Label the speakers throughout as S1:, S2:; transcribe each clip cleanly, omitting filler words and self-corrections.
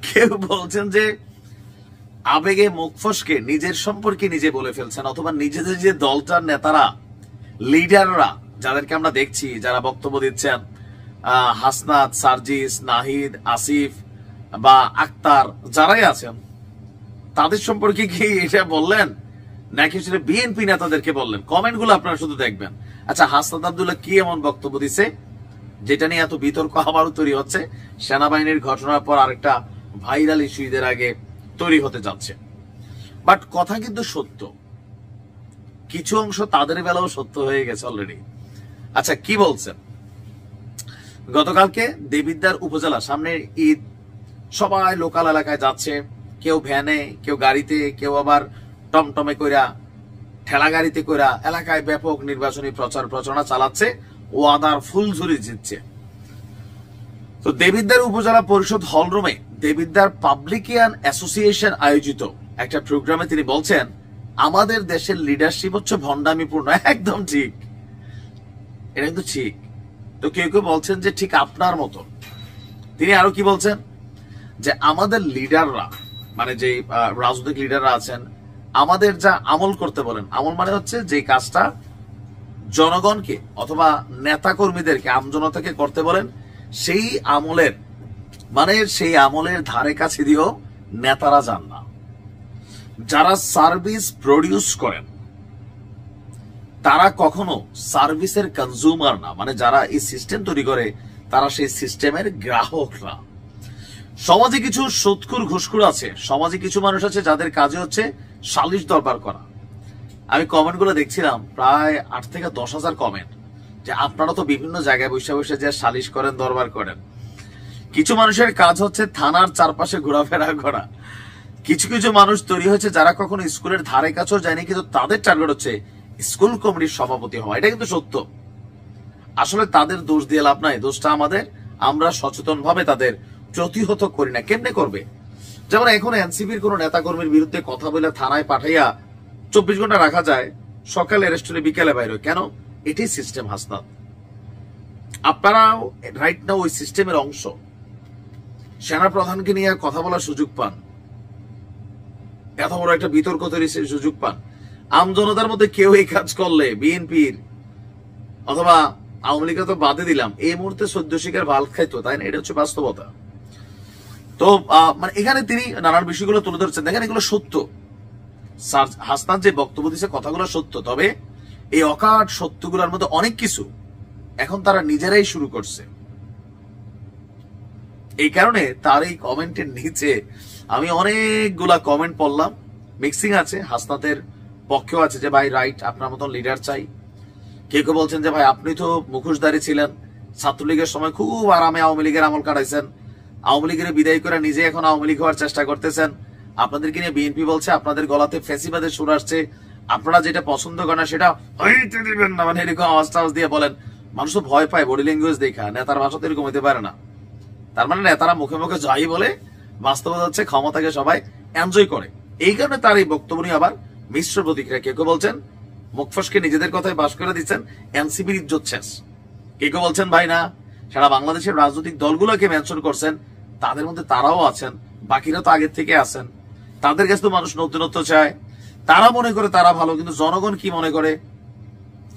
S1: কেউ বলছেন যে আবেগে মুখ ফসকে নিজের সম্পর্কে নিজে বলে ফেলছেন, অথবা নিজেদের যে দলটার নেতারা, লিডাররা যাদেরকে আমরা দেখছি, যারা বক্তব্য দিচ্ছেন, হাসনাত, সার্জিস, নাহিদ, আসিফ বা আক্তার, যারাই আছেন তাদের সম্পর্কে কি এটা বললেন নাকি সেটা বিএনপি নেতাদেরকে বললেন? কমেন্টগুলো আপনারা শুধু দেখবেন। আচ্ছা, হাসনাত আব্দুল্লাহ কি এমন বক্তব্য দিছে যেটা নিয়ে এত বিতর্ক আবারও তৈরি হচ্ছে? সেনাবাহিনীর ঘটনার পর আরেকটা ভাইরাল ইস্যু ঈদের আগে তৈরি হতে যাচ্ছে। বাট কথা কিন্তু সত্য, কিছু অংশ তাদের বেলাও সত্য হয়ে গেছে অলরেডি। আচ্ছা, কি বলছেন? গতকালকে দেবিদ্বার উপজেলা, সামনে ঈদ, সবাই লোকাল এলাকায় যাচ্ছে, কেউ ভ্যানে, কেউ গাড়িতে, কেউ আবার টমটমে কইরা, ঠেলা গাড়িতে কইরা এলাকায় ব্যাপক নির্বাচনী প্রচার প্রচারণা চালাচ্ছে, ওয়াদার ফুলঝুরি জিতছে। তো দেবিদ্বার উপজেলা পরিষদ হলরুমে দেবিদ্বার পাবলিকিয়ান অ্যাসোসিয়েশন আয়োজিত একটা প্রোগ্রামে তিনি বলছেন, আমাদের দেশের লিডারশিপ হচ্ছে ভণ্ডামিপূর্ণ। একদম ঠিক, এটা কিন্তু ঠিক। তো কেউ কেউ বলছেন যে ঠিক আপনার মতো। তিনি আরো কি বলছেন, যে আমাদের লিডাররা, মানে যে রাজনৈতিক লিডাররা আছেন, আমাদের যা আমল করতে বলেন, আমল মানে হচ্ছে যে কাজটা জনগণকে অথবা নেতা কর্মীদেরকে, আমজনতাকে করতে বলেন, সেই আমলের ধারে কাছে দিয়েও নেতারা যান না। যারা সার্ভিস প্রডিউস করেন তারা কখনো সার্ভিসের কনজিউমার না, মানে যারা এই সিস্টেম তৈরি করে তারা সেই সিস্টেমের গ্রাহক না। সমাজে কিছু সুদখোর ঘুষখোর আছে, সমাজে কিছু মানুষ আছে যাদের কাজে হচ্ছে সালিশ দরবার করা। আমি কমেন্টগুলো দেখছিলাম, প্রায় 8 থেকে 10,000 কমেন্ট, যে আপনারা তো বিভিন্ন জায়গায় বসে বসে যে সালিশ করেন, দরবার করেন। কিছু মানুষের কাজ হচ্ছে থানার চারপাশে ঘোরাফেরা করা। কিছু কিছু মানুষ তৈরি হয়েছে যারা কখনো স্কুলের ধারে কাছেও যায়নি, কিন্তু তাদের টার্গেট হচ্ছে স্কুল কমিটির সভাপতি হওয়া। এটা কিন্তু সত্য। আসলে তাদের দোষ দিয়ে লাভ নাই, দোষটা আমাদের। আমরা সচেতন ভাবে তাদের প্রতিহত করি না। কেমনে করবে? যেমন এখন এনসিপির কোন নেতা কর্মীর বিরুদ্ধে কথা বলে থানায় পাঠাইয়া 24 ঘন্টা রাখা যায়, সকালে অ্যারেস্ট হলে বিকেলে বাইরে। কেন? এটাই সিস্টেম হাসনাত। আপনারাও রাইট নাও ওই সিস্টেমের অংশ। সেনা প্রধানকে নিয়ে কথা বলার সুযোগ পান, এত বড় একটা বিতর্ক তৈরির সুযোগ পান। আমজনতার মধ্যে কেউ এই কাজ করলে, বিএনপির অথবা আওয়ামী লীগের তো বাদে দিলাম, এই মুহূর্তে সদ্য শিকার ভাল খাইতো, তাই না? এটা হচ্ছে বাস্তবতা। তো মানে এখানে তিনি নানান বিষয়গুলো তুলে ধরছেন। দেখেন, এগুলো সত্য। হাসনাত যে বক্তব্য দিচ্ছে, কথাগুলো সত্য। তবে এই অকাট সত্যগুলোর মধ্যে অনেক কিছু এখন তারা নিজেরাই শুরু করছে। এই কারণে তার এই কমেন্টের নিচে আমি অনেকগুলা কমেন্ট পড়লাম, মিক্সিং আছে। হাসনাতের পক্ষেও আছে যে ভাই রাইট, আপনার মতন লিডার চাই। কেউ কেউ বলছেন যে ভাই আপনি তো মুখোশধারী ছিলেন, ছাত্রলীগের সময় খুব আরামে আওয়ামী লীগের আমল কাটাইছেন, আওয়ামী লীগের বিদায় করে নিজে এখন আওয়ামী লীগ হওয়ার চেষ্টা করতেছেন। আপনাদেরকে নিয়ে বিএনপি বলছে আপনাদের গলাতে ফ্যাসিবাদের সুর আসছে, আপনারা যেটা পছন্দ করেন সেটা হইতে দিবেন না, মানে এরকম আওয়াজ টাওয়াজ দিয়ে বলেন। মানুষ তো ভয় পায় বডি ল্যাঙ্গুয়েজ দেখা, নেতার ভাষা তো এরকম হতে পারে না। তার মানে নেতারা মুখে মুখে যাই বলে, বাস্তবতা হচ্ছে ক্ষমতাকে সবাই এনজয় করে। এই কারণে তার এই বক্তব্য নিয়ে আবার মিশ্র প্রতিক্রিয়া। কেউ কেউ বলছেন মুখ ফসকে নিজেদের কথায় বাস করে দিচ্ছেন, এনসিপির ইজ্জত শেষ। কেউ কেউ বলছেন ভাই না, সারা বাংলাদেশের রাজনৈতিক দলগুলোকে মেনশন করছেন, তাদের মধ্যে তারাও আছেন, বাকিরা তো আগের থেকে আছেন। তাদের কাছে তো মানুষ নতুনত্ব চায়, তারা মনে করে তারা ভালো, কিন্তু জনগণ কি মনে করে?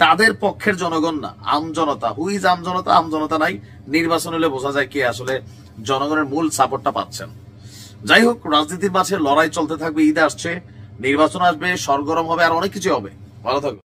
S1: তাদের পক্ষের জনগণ না, আমজনতা। হুইজ আমজনতা? আমজনতা নাই। নির্বাচন হলে বোঝা যায় কে আসলে জনগণের মূল সাপোর্টটা পাচ্ছেন। যাই হোক, রাজনীতির মাঝে লড়াই চলতে থাকবে। ঈদ আসছে, নির্বাচন আসবে, সরগরম হবে, আর অনেক কিছু হবে। ভালো থাকবে।